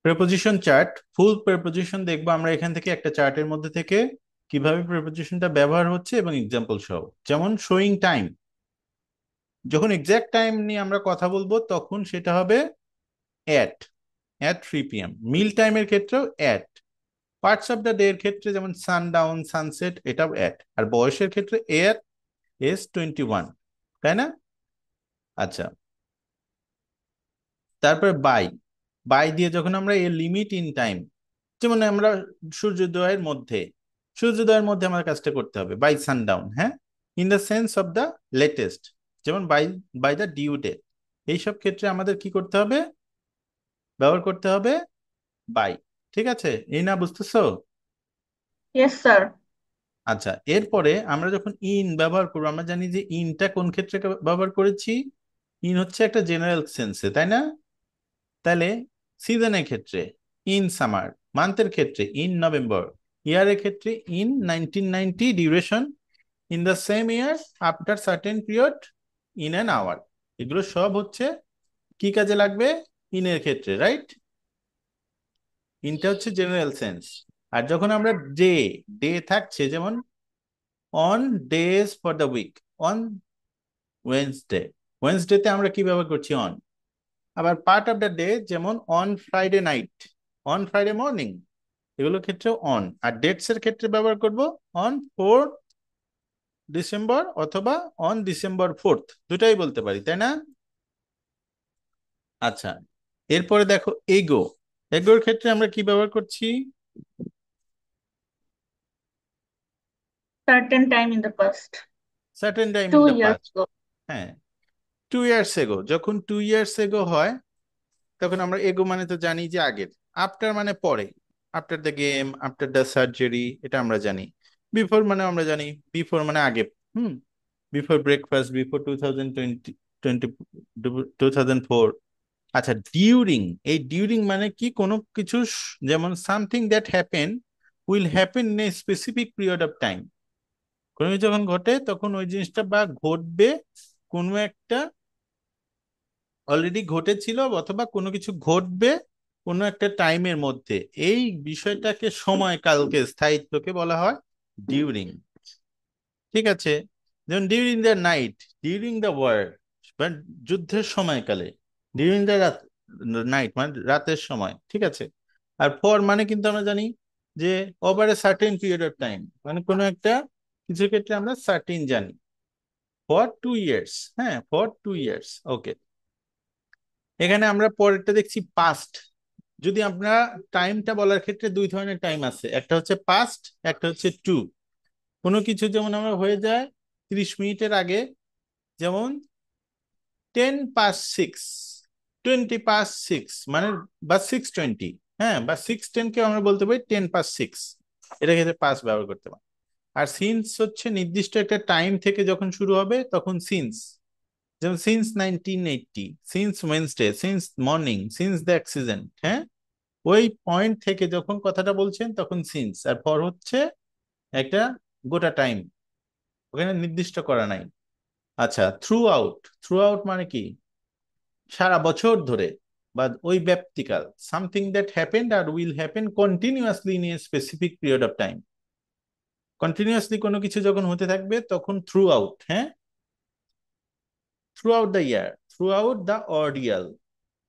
Preposition chart, ফুল preposition দেখবো আমরা এখান থেকে একটা চার্টের মধ্যে থেকে কিভাবে প্রেপোজিশনটা ব্যবহার হচ্ছে এবং এক্সাম্পল সহ। যেমন শোয়িং টাইম, যখন এক্সাক্ট টাইম নিয়ে আমরা কথা বলবো তখন সেটা হবে অ্যাট, অ্যাট 3 p.m। মিল টাইমের ক্ষেত্রেও at. Parts of the day এর ক্ষেত্রে যেমন সানডাউন, সানসেট, এটাও অ্যাট। আর বয়সের ক্ষেত্রে এর S 21, তাই না? আচ্ছা, তারপরে বাই, বাই দিয়ে যখন আমরা এ লিমিট ইন টাইম, যেমন আমরা সূর্যোদয়ের মধ্যে, সূর্যোদয়ের মধ্যে আমার কাজটা করতে হবে বাই সানডাউন, হ্যাঁ। In the sense of the latest, যেমন by, by the due date, এইসব ক্ষেত্রে আমাদের কি করতে হবে, ব্যবহার করতে হবে বাই। ঠিক আছে, এই না বুঝতেছো? Yes sir. আচ্ছা, এরপরে আমরা যখন ইন ব্যবহার করবো, আমরা জানি যে ইনটা কোন ক্ষেত্রে ব্যবহার করেছি। ইন হচ্ছে একটা জেনারেল সেন্সে, তাই না? তাহলে সিজনের ক্ষেত্রে ইন সামার, মান্থের ক্ষেত্রে ইন নভেম্বর, ইয়ারের ক্ষেত্রে in 1990 duration, in the same year, after certain period, in an hour. এগুলো সব হচ্ছে কি কাজে লাগবে, ইনের ক্ষেত্রে, রাইট? ইনটা হচ্ছে জেনারেল সেন্স। আর যখন আমরা ডে, ডে থাকছে যেমন on days for the week, on Wednesday, ওয়েন্সডেতে আমরা কি ব্যবহার করছি, অন। আবার পার্ট অফ দ্য ডে যেমন on Friday night, on Friday morning, এগুলোর ক্ষেত্রে অন। আর ডেটস এর ক্ষেত্রে ব্যবহার করব অন 4 ডিসেম্বর অথবা অন December 4th, দুটাই বলতে পারি, তাই না? আচ্ছা, এরপরে দেখো এগো, এগোর ক্ষেত্রে আমরা কি ব্যবহার করছি, certain time in the past. Certain time to in the years past. হ্যাঁ, 2 years এগো, যখন 2 years এগো হয় তখন আমরা এগো মানে তো জানি যে আগের। আফটার মানে পরে, after the game, after the surgery, এটা আমরা জানি। বিফোর মানে আমরা জানি, বিফোর মানে আগে। হুম, বিফোর ব্রেকফাস্ট, বিফোর 2004। আচ্ছা, ডিউরিং, এই ডিউরিং মানে কি, কোনো কিছু যেমন something that happen will happen in a specific period of time. কোনো কিছু যখন ঘটে তখন ওই জিনিসটা বা ঘটবে কোনো একটা, অলরেডি ঘটেছিল, অথবা কোনো কিছু ঘটবে কোনো একটা টাইমের মধ্যে। এই বিষয়টাকে, সময়কালকে, স্থায়িত্বকে বলা হয় ডিউরিং। ঠিক আছে, যেমন during the night, during the war, যুদ্ধের সময়কালে, ডিউরিং দ্য নাইট মানে রাতের সময়। ঠিক আছে। আর ফর মানে কিন্তু আমরা জানি যে over a certain period of time, মানে কোনো একটা কিছু ক্ষেত্রে আমরা সার্টেন জানি। ফর 2 ইয়ার্স, হ্যাঁ, ফর 2 ইয়ার্স, ওকে। এখানে আমরা পরেরটা দেখছি পাস্ট। যদি আমরা টাইমটা বলার ক্ষেত্রে দুই ধরনের টাইম আছে, একটা হচ্ছে পাস্ট, একটা হচ্ছে টু। কোনো কিছু যেমন আমরা হয়ে যায় 30 মিনিটের আগে, যেমন 10 past 6, 20 past 6 মানে, বা 6:20, হ্যাঁ, বা 6:10 কেও আমরা বলতে পারি 10 past 6, এটা ক্ষেত্রে পাস্ট ব্যবহার করতে পারি। আর সিন্স হচ্ছে নির্দিষ্ট একটা টাইম থেকে যখন শুরু হবে তখন সিন্স, যেমন since 1980, since Wednesday, since morning, since the accident, হ্যাঁ। ওই পয়েন্ট থেকে যখন কথাটা বলছেন তখন সিন্স। আর পর হচ্ছে একটা গোটা টাইম, ওখানে নির্দিষ্ট করা নাই। আচ্ছা, থ্রু আউট, থ্রু আউট মানে কি, সারা বছর ধরে, বা ওই ব্যাপ্তিকাল, something that happened or will happen continuously in a specific period of time. Continuously কোনো কিছু যখন হতে থাকবে তখন থ্রু আউট, হ্যাঁ। Throughout the year, throughout the ordeal,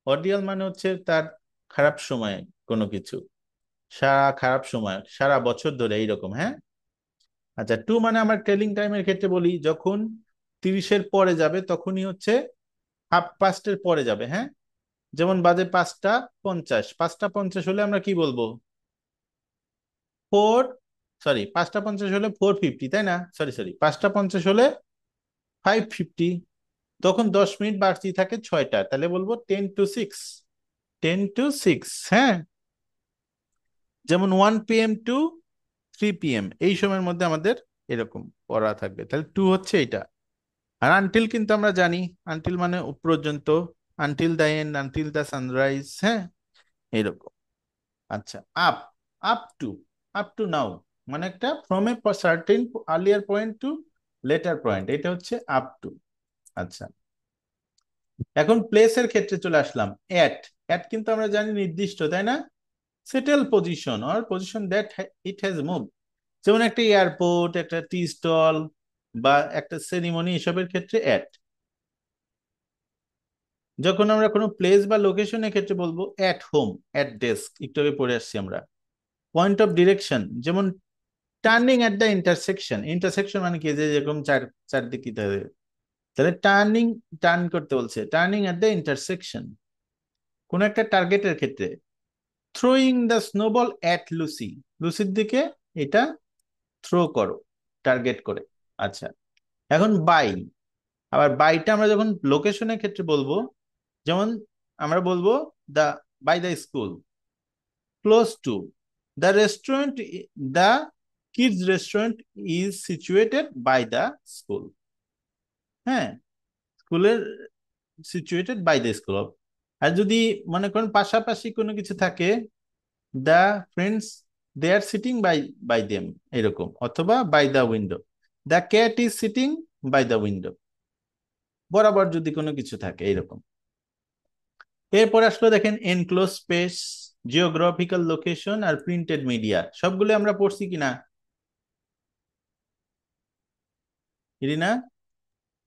ordeal মানে হচ্ছে তার খারাপ সময়, কোনো কিছু সারা খারাপ সময়, সারা বছর ধরে, এইরকম, হ্যাঁ। আচ্ছা, টু মানে আমার টেলিং টাইমের ক্ষেত্রে বলি, যখন 30-এর পরে যাবে তখনই হচ্ছে 1/2 পাস্টের পরে যাবে, হ্যাঁ। যেমন বাজে 5টা 50, 5টা 50 হলে আমরা কি বলবো, ফোর, সরি, 5টা 50 হলে 4:50, তাই না? সরি সরি, 5টা 50 হলে 5:50। তখন 10 মিনিট বাড়তি থাকে 6টা, তাহলে বলবো 10 to 6, 10 to 6, হ্যাঁ। যেমন 1 p.m. to 3 p.m, এই সময়ের মধ্যে আমাদের এরকম পড়া থাকবে, তাহলে টু হচ্ছে এটা। আর আনটিল কিন্তু আমরা জানি, আনটিল মানে পর্যন্ত, until the end, until the sunrise, হ্যাঁ, এরকম। আচ্ছা, up, up to, up to now মানে একটা from a certain earlier point to later point, এটা হচ্ছে আপ টু। আচ্ছা, এখন প্লেসের ক্ষেত্রে চলে আসলাম, এট। অ্যাট কিন্তু আমরা জানি নির্দিষ্ট, তাই না? Settle position or position that it has move, যেমন একটা এয়ারপোর্ট, একটা টি স্টল বা একটা সেরিমনি, এসবের ক্ষেত্রে অ্যাট। যখন আমরা কোনো প্লেস বা লোকেশনের ক্ষেত্রে বলবো অ্যাট হোম, অ্যাট ডেস্ক, একটু আগে পড়ে আসছি আমরা। পয়েন্ট অফ ডিরেকশন, যেমন turning at the intersection. Intersection মানে কি, যে যেরকম চারদিকে তাহলে টার্নিং, টার্ন করতে বলছে, টার্নিং অ্যাট দ্য ইন্টারসেকশন। কোন একটা টার্গেটের ক্ষেত্রে throwing the snowball at Lucy, লুসির দিকে এটা থ্রো করো, টার্গেট করে। আচ্ছা, এখন বাই। আবার বাইটা আমরা যখন লোকেশনের ক্ষেত্রে বলবো, যেমন আমরা বলবো the, by the school, close to the restaurant, the kids restaurant is situated by the school. হ্যাঁ, স্কুলের সিচুয়েটেড বাই দ্য স্কুল। আর যদি মনে করেন পাশাপাশি কোনো কিছু থাকে, the friends they are sitting by by them, এরকম, অথবা by the window, the cat is sitting by the window, বরাবর যদি কোনো কিছু থাকে এরকম। এরপর আসলে দেখেন এনক্লোজ স্পেস, জিওগ্রাফিক্যাল লোকেশন আর প্রিন্টেড মিডিয়া, সবগুলো আমরা পড়ছি কিনা ইরিনা?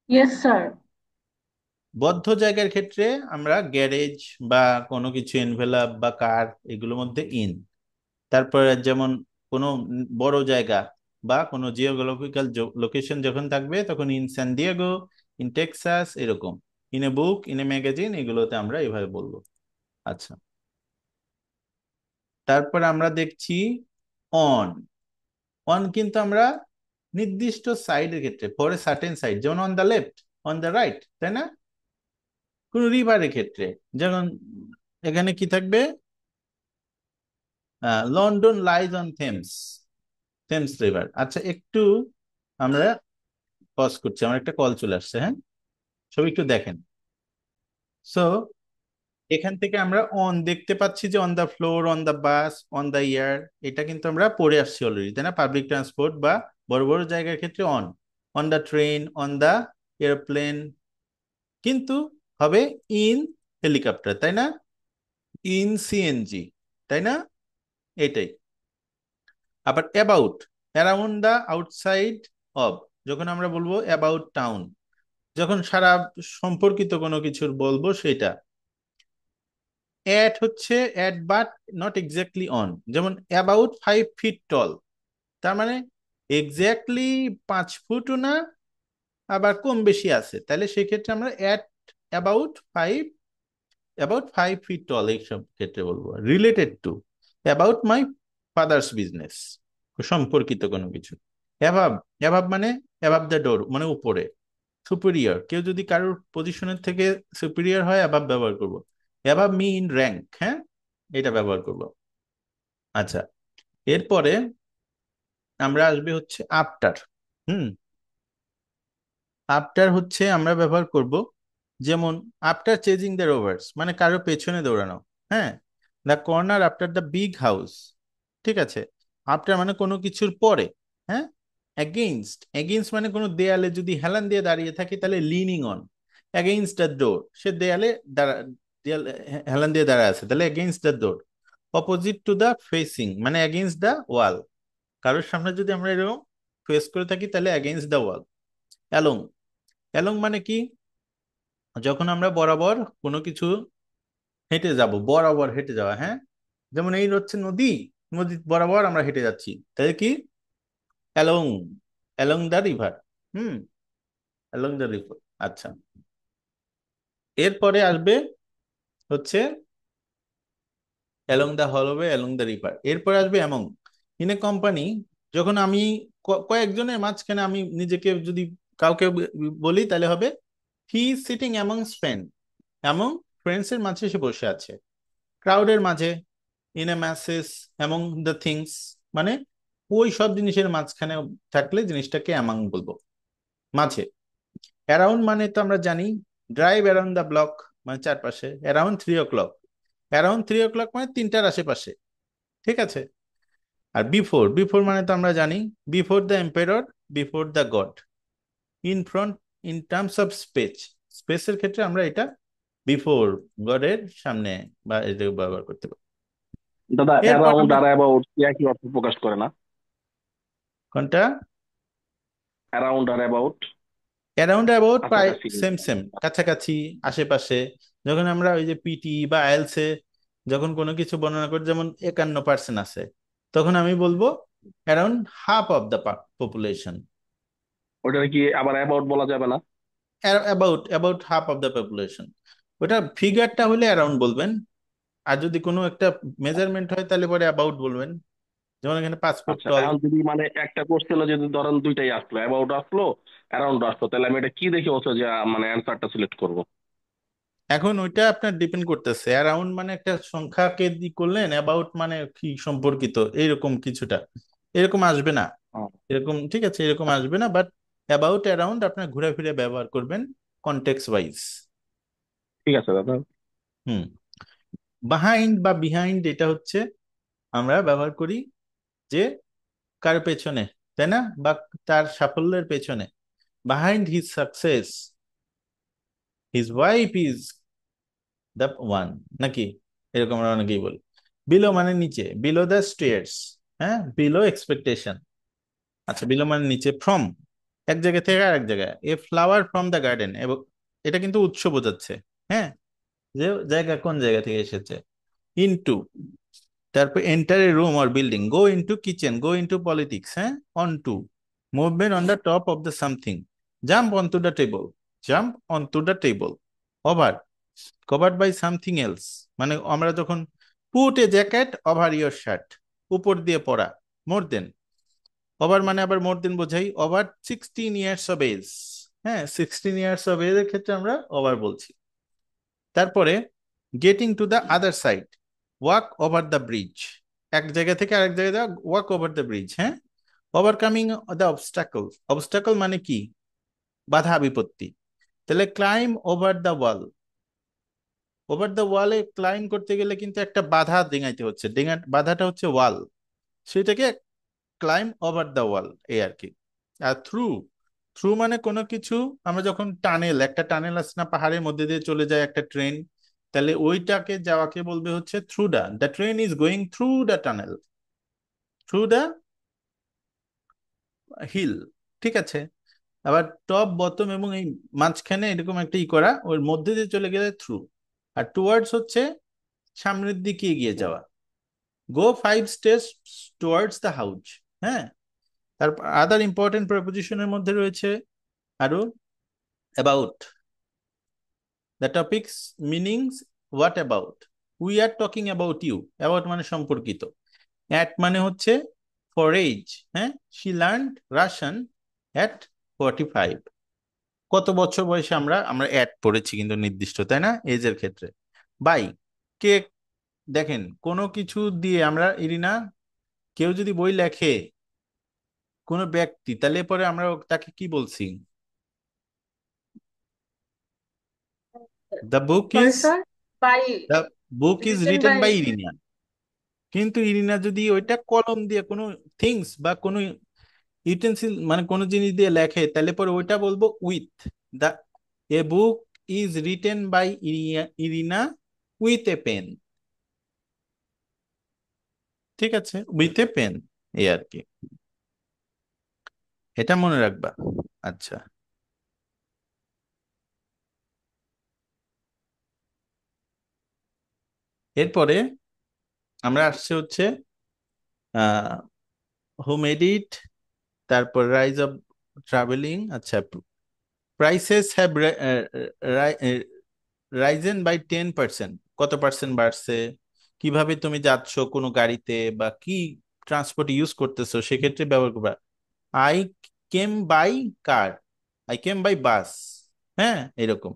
Yes, sir. বদ্ধ জায়গার ক্ষেত্রে আমরা গ্যারেজ বা কোনো কিছু এনভেলাপ বা কার, এগুলোর মধ্যে ইন। তারপরে যেমন কোনো বড় জায়গা বা কোনো জিওগ্রাফিক্যাল লোকেশন যখন থাকবে, তখন in San Diego, in Texas, এরকম। In a book, in a magazine, এগুলোতে আমরা এভাবে বলবো। আচ্ছা, তারপরে আমরা দেখছি অন। অন কিন্তু আমরা নির্দিষ্ট সাইডের ক্ষেত্রে, ফর এ সার্টেন সাইড, যেমন on the left, on the right, তাই না? কোন রিভারের ক্ষেত্রে, যেমন এখানে কি থাকবে, London lies on Thames, Thames river. আচ্ছা, একটু আমরা পজ করছি, আমার একটা কল চলে আসছে, হ্যাঁ, সব একটু দেখেন। সো এখান থেকে আমরা অন দেখতে পাচ্ছি যে on the floor, on the bus, on the air, এটা কিন্তু আমরা পড়ে আসছি অলরেডি, তাই না? পাবলিক ট্রান্সপোর্ট বা বড় বড় জায়গার ক্ষেত্রে on, on the train, on the aeroplane, কিন্তু হবে ইন হেলিকপ্টার, তাই না? ইন সিএনজি, তাই না? এটাই। আবার about, around the, outside of, যখন আমরা বলবো অ্যাবাউট টাউন, যখন সারা সম্পর্কিত কোনো কিছুর বলবো সেটা। অ্যাট হচ্ছে at but not exactly on, যেমন অ্যাবাউট 5 ফিট টল, তার মানে এক্স্যাক্টলি 5 ফুটও না, আবার কম বেশি আছে, তাহলে সেক্ষেত্রে আমরা at about five, about 5 fit টল, এইসব ক্ষেত্রে বলবো। Related to, about my father's business, সম্পর্কিত কোনো কিছু। অ্যাভাব, অ্যাভাব মানে অ্যাভাব দ্য ডোর, মানে উপরে। সুপিরিয়র, কেউ যদি কারোর পজিশনের থেকে সুপিরিয়র হয়, অ্যাভাব ব্যবহার করব। অ্যাভাব মি ইন র্যাঙ্ক, হ্যাঁ, এটা ব্যবহার করব। আচ্ছা, এরপরে আমরা আসবে হচ্ছে আফটার। হুম, আফটার হচ্ছে আমরা ব্যবহার করব, যেমন আফটার চেজিং দ্য রোভার্স, মানে কারো পেছনে দৌড়ানো। হ্যাঁ, the corner after the big house, ঠিক আছে। আফটার মানে কোনো কিছুর পরে। হ্যাঁ, এগেইনস্ট, এগেইনস্ট মানে কোনো দেয়ালে যদি হেলান দিয়ে দাঁড়িয়ে থাকি, তাহলে leaning on, against the door, সে দেয়ালে দাঁড়া, দেয়াল হেলান দিয়ে দাঁড়ায় আছে, তাহলে against the door. Opposite to the facing মানে এগেইনস্ট দ্য ওয়াল, কারোর সামনে যদি আমরা এরকম ফেস করে থাকি, তাহলে against the wall. Along, along মানে কি, যখন আমরা বরাবর কোনো কিছু হেঁটে যাব, বরাবর হেঁটে যাওয়া। হ্যাঁ, যেমন এই হচ্ছে নদী, নদী বরাবর আমরা হেঁটে যাচ্ছি, তাই কি, along, along the river. Hmm, along the river. আচ্ছা, এরপরে আসবে হচ্ছে along the hallway, along the river. এরপরে আসবে অ্যামং। ইন এ কোম্পানি, যখন আমি কয়েকজনের মাঝখানে আমি নিজেকে যদি কাউকে বলি, তাহলে হবে he is sitting among friend, among friends এর মাঝে সে বসে আছে। ক্রাউডের মাঝে, in a masses, among the things, মানে ওই সব জিনিসের মাঝখানে থাকলে জিনিসটাকে অ্যামং বলবো, মাঝে। অ্যারাউন্ড মানে তো আমরা জানি, ড্রাইভ অ্যারাউন্ড দ্য ব্লক, মানে চারপাশে। অ্যারাউন্ড 3 o'clock, অ্যারাউন্ড 3 o'clock মানে 3টার আশেপাশে, ঠিক আছে। আর বিফোর, বিফোর মানে তো আমরা জানি, before the empire, before the god. In front, in terms of speech, স্পেসের ক্ষেত্রে আমরা এটা বিফোর, গডের সামনে, বা এটা ব্যবহার করতে পারি। দাদা, এরপর অ্যারাউন্ড আমরা আর অ্যাবাউট একই অর্থ প্রকাশ করে না? কোনটা? অ্যারাউন্ড আর অ্যাবাউট অ্যারাউন্ড অ্যাবাউট প্রায় কাছাকাছি। সেম সেম, কাছাকাছি, আশেপাশে। যখন আমরা ওই যে পিটি বা আইএলসে যখন কোনো কিছু বর্ণনা করি, যেমন 51% আছে, তখন আমি বলবো around half of the population. ওটা কি আবার অ্যাবাউট বলা যাবে না? About about half of the population, ওটা ফিগারটা হলে অ্যারাউন্ড বলবেন। আর যদি কোনো একটা মেজারমেন্ট হয় তাহলে পরে অ্যাবাউট বলবেন। যেমন এখানে 5 ফুট আচ্ছা, টল। এখন যদি মানে একটা কোশ্চেনে যদি ধরেন দুইটাই আসলো, অ্যাবাউট আসলো, অ্যারাউন্ড আসলো, তাহলে আমি এটা কি দেখে হচ্ছে যে মানে অ্যান্সারটা সিলেক্ট করব? এখন ওইটা আপনার ডিপেন্ড করতেছে, অ্যারাউন্ড মানে একটা সংখ্যাকে করলেন, অ্যাবাউট মানে কি সম্পর্কিত এরকম কিছুটা, এরকম আসবে না। এরকম ঠিক আছে, এরকম আসবে না, বাট অ্যাবাউট অ্যারাউন্ড আপনার ঘুরে ফিরে ব্যবহার করবেন কনটেক্সট ওয়াইজ। ঠিক আছে দাদা। হুম। বাহাইন্ড বা বিহাইন্ড এটা হচ্ছে আমরা ব্যবহার করি যে কার পেছনে, তাই না, বা তার সাফল্যের পেছনে। Behind his success his wife is the one, নাকি এরকম আমরা অনেকেই বলি। বিলো মানে নিচে, বিলো দ্য স্টেয়ার্স, হ্যাঁ, বিলো এক্সপেকটেশন। আচ্ছা, বিলো মানে নিচে, ফ্রম এক জায়গা থেকে আরেক জায়গায়, a flower from the garden, এবং এটা কিন্তু উৎস বোঝাচ্ছে, হ্যাঁ, যে জায়গা কোন জায়গা থেকে এসেছে। ইনটু, তারপর enter a room or building, go into kitchen, go into politics, হ্যাঁ, on to, movement on the top of the something, jump on to the table, jump on to the table. Over, covered by something else, মানে আমরা যখন put a jacket over your shirt, উপর দিয়ে পরা। মোর দেন, over মানে আবার মোর দেন বোঝাই, over 16 years of age, হ্যাঁ, 16 ইয়ার্স অফ এজ এর ক্ষেত্রে আমরা ওভার বলছি। তারপরে getting to the other side, walk over the bridge, এক জায়গা থেকে আরেক জায়গায় ওয়াক ওভার দ্য ব্রিজ, হ্যাঁ। ওভারকামিং দ্য অবস্টাকল, অবস্টাকল মানে কি, বাধা বিপত্তি। তাহলে claim over the wall, over the ওয়ালে ক্লাইম করতে গেলে কিন্তু একটা বাধা ডিঙাইতে হচ্ছে, বাধাটা হচ্ছে ওয়াল, সেটাকে ক্লাইম ওভার দ্য ওয়াল, এই আর কি। আর থ্রু, থ্রু মানে কোনো কিছু, আমরা যখন টানেল, একটা টানেল আছে না, পাহাড়ের মধ্যে দিয়ে চলে যায় একটা ট্রেন, তাহলে ওইটাকে যাওয়াকে বলবে হচ্ছে through the train is going through the tunnel, through the hill, ঠিক আছে। আবার টপ বটম এবং এই মাঝখানে এরকম একটা ই করা, ওর মধ্যে দিয়ে চলে গেলে থ্রু। আর টুয়ার্ডস হচ্ছে সামনের দিকে এগিয়ে যাওয়া, go 5 steps towards the house, হ্যাঁ। তারপর আদার ইম্পর্টেন্ট প্রেপোজিশনের মধ্যে রয়েছে আরো about, the topics meanings, what about, we are talking about you, about মানে সম্পর্কিত। অ্যাট মানে হচ্ছে ফর এজ, হ্যাঁ, শি লার্ন রাশিয়ান অ্যাট 45, কত বছর বয়সে আমরা আমরা অ্যাট পড়েছি কিন্তু নির্দিষ্ট, তাই না, এজের ক্ষেত্রে। বাই, কে, দেখেন কোনো কিছু দিয়ে আমরা ইরিনা, কেউ যদি বই লেখে, কোনো ব্যক্তি, তাহলে পরে আমরা তাকে কি বলছি, the book Sorry, is, sir. By the book is written written by by. Irina. কিন্তু ইরিনা যদি ওইটা কলম দিয়ে কোনো থিংস বা কোনো ইউটেন্সিল মানে কোনো জিনিস দিয়ে লেখে, তাহলে পরে ওইটা বলবো with the, a book is written by Irina with a pen, ঠিক আছে, উইথ এ পেন, এই আর কি, এটা মনে রাখবা। আচ্ছা, এরপরে আমরা আসছে হচ্ছে হু মেড ইট, তারপর রাইজ অফ ট্রাভেলিং। আচ্ছা, প্রাইসেস হ্যাভ রাইজেন বাই 10%, কত পার্সেন্ট বাড়ছে, কিভাবে তুমি যাচ্ছ কোনো গাড়িতে বা কি ট্রান্সপোর্ট ইউজ করতেছো সেক্ষেত্রে ব্যবহার করবা। I came by car, I came by bus, হ্যাঁ, এরকম।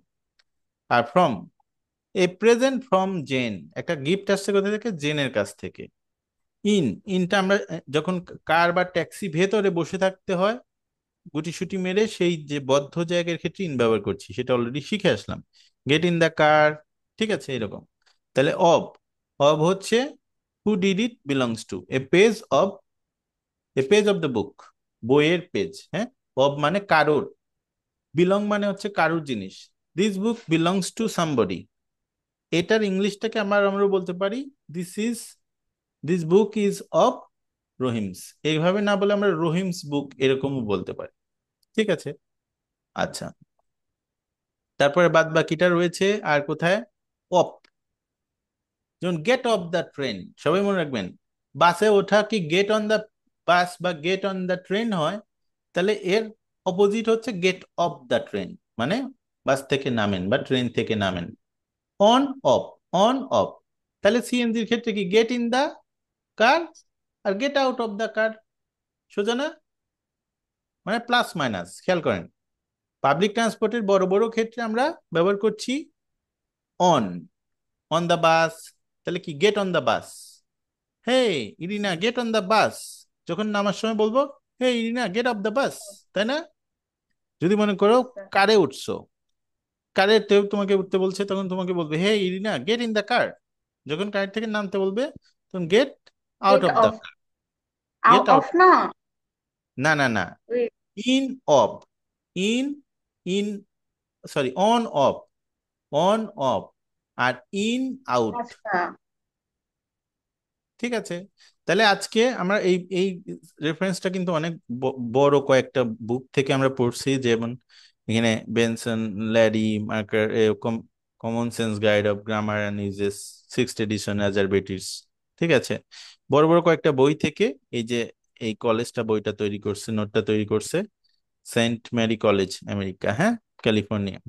আর from, a present from Jen, একটা গিফট আসছে কোথা থেকে, জেনের কাছ থেকে। ইন, ইনটা আমরা যখন কার বা ট্যাক্সি ভেতরে বসে থাকতে হয় গুটিসুটি মেরে, সেই যে বদ্ধ জায়গার ক্ষেত্রে ইন ব্যবহার করছি, সেটা অলরেডি শিখে আসলাম, গেট ইন দ্য কার, ঠিক আছে, এরকম। তাহলে অব, অব হচ্ছে who did it belongs to A page of, A page of the book, বইয়ের পেজ, হ্যাঁ। অব মানে কারোর, বিলং মানে হচ্ছে কারোর জিনিস, this book belongs to somebody, এটার ইংলিশটাকে আমরা বলতে পারি this book is of Rahim's. এইভাবে না বলে আমরা রহিমস বুক এরকমও বলতে পারি। ঠিক আছে, আচ্ছা। তারপরে বাদ বাকিটা রয়েছে আর কোথায়? অফ। যেমন গেট অফ দ্য ট্রেন, সবাই মনে রাখবেন, বাসে ওঠা কি গেট অন দ্য বাস বা গেট অন দ্য ট্রেন হয়? তাহলে এর অপোজিট হচ্ছে গেট অফ দ্য ট্রেন, মানে বাস থেকে নামেন বা ট্রেন থেকে নামেন। On off, on off. তাহলে সিএনজির ক্ষেত্রে কি গেট ইন দ্য কার আর get out of the car, সোজা না? মানে প্লাস মাইনাস, খেয়াল করেন। পাবলিক ট্রান্সপোর্টের বড় বড় ক্ষেত্রে আমরা ব্যবহার করছি অন, অন দ্য বাস। তাহলে কি get on the bus, hey Irina get on the bus. যখন নামার সময় বলবো hey Irina get off the bus, তাই না? যদি মনে করো Yes, sir. কারে উঠছো, কারে কেউ তোমাকে উঠতে বলছে, তখন তোমাকে বলবে hey Irina get in the car. যখন কার থেকে নামতে বলবে তখন get out Get off the off. Car, get Out out. of na. না না না, Wait. In off, in, in, sorry, on off, on off, আর ইন আউট। আচ্ছা। ঠিক আছে, তাহলে আজকে আমরা এই এই রেফারেন্সটা কিন্তু অনেক বড় কয়েকটা বুক থেকে আমরা পড়ছি, যেমন এখানে Benson, Larry, marker, common sense guide of grammar and usages, sixth edition অ্যাজারবেটিস। ঠিক আছে, বড় বড় কয়েকটা বই থেকে এই যে এই কলেজটা বইটা তৈরি করছে, নোটটা তৈরি করছে সেন্ট মেরি কলেজ, আমেরিকা, হ্যাঁ, ক্যালিফোর্নিয়া।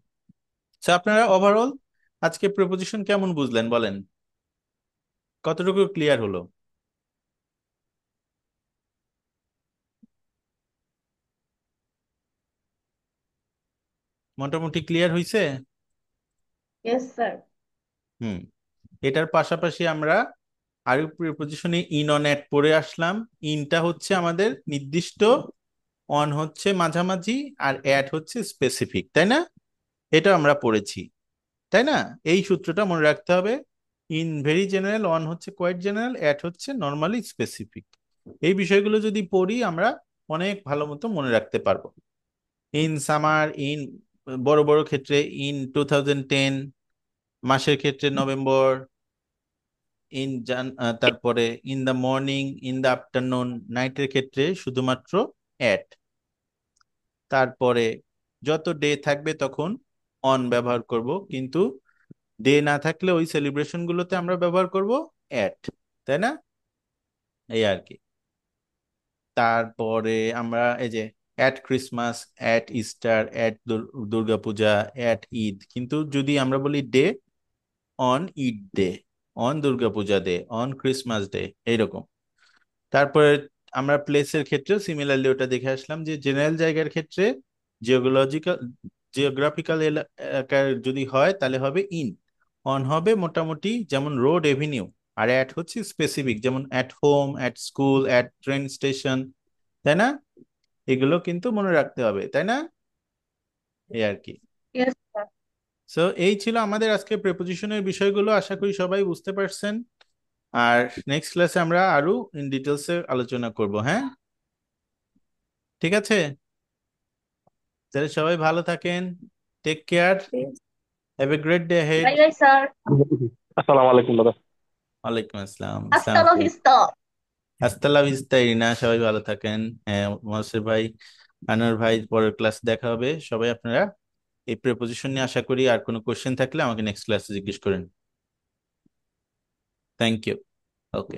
আচ্ছা, আপনারা ওভারঅল আজকে প্রিপোজিশন কেমন বুঝলেন বলেন? কতটুকু ক্লিয়ার হলো? মোটামুটি ক্লিয়ার হইছে? Yes, sir. হুম। এটার পাশাপাশি আমরা আরো প্রিপোজিশনে ইন অন অ্যাট পড়ে আসলাম। ইনটা হচ্ছে আমাদের নির্দিষ্ট, অন হচ্ছে মাঝামাঝি, আর অ্যাট হচ্ছে স্পেসিফিক, তাই না? এটা আমরা পড়েছি, তাই না? এই সূত্রটা মনে রাখতে হবে। ইন ভেরি জেনারেল, অন হচ্ছে কোয়াইট জেনারেল, অ্যাট হচ্ছে নর্মালি স্পেসিফিক। এই বিষয়গুলো যদি পড়ি আমরা অনেক ভালো মতো মনে রাখতে পারবো। ইন সামার, ইন বড় বড় ক্ষেত্রে ইন 2010, মাসের ক্ষেত্রে নভেম্বর, তারপরে in the morning, in the afternoon, নাইটের ক্ষেত্রে শুধুমাত্র অ্যাট। তারপরে যত ডে থাকবে তখন অন ব্যবহার করব, কিন্তু ডে না থাকলে ওই সেলিব্রেশন গুলোতে আমরা ব্যবহার করব অ্যাট, তাই না? এই আর কি। তারপরে আমরা এই যে at Christmas, at Easter, at Durga Puja, at Eid, কিন্তু যদি আমরা বলি day, on Eid day, on Durga Puja day, on Christmas day, এইরকম। তারপরে আমরা প্লেসের ক্ষেত্রেও সিমিলারলি ওটা দেখে আসলাম যে জেনারেল জায়গার ক্ষেত্রে জিওগ্রাফিক্যাল, জিওগ্রাফিক্যাল এলাকার যদি হয় তাহলে হবে ইন। অন হবে মোটামুটি যেমন রোড, এভিনিউ। আর অ্যাট হচ্ছে স্পেসিফিক, যেমন at home, at school, at train station, তাই না? এগুলো কিন্তু মনে রাখতে হবে, তাই না? এই আর কি। Yes, sir. সো এই ছিল আমাদের আজকে প্রেপোজিশনের বিষয়গুলো, আশা করি সবাই বুঝতে পারছেন। আর নেক্সট ক্লাসে আমরা আরো ইন ডিটেলসে আলোচনা করব, হ্যাঁ? ঠিক আছে, তাহলে সবাই ভালো থাকেন, take care, Yes. Have a great day ahead. Bye bye, sir. আসসালামু আলাইকুম দাদা। ওয়ালাইকুম আসসালাম, Hasta আসসালাম। la vista. আস্তালা ভিস্তা ইরিনা, সবাই ভালো থাকেন। হ্যাঁ, মহসির ভাই, আনোয়ার ভাই, পরের ক্লাস দেখা হবে। সবাই আপনারা এই প্রিপোজিশন নিয়ে আশা করি আর কোনো কোশ্চেন থাকলে আমাকে নেক্সট ক্লাসে জিজ্ঞেস করেন। Thank you. ওকে।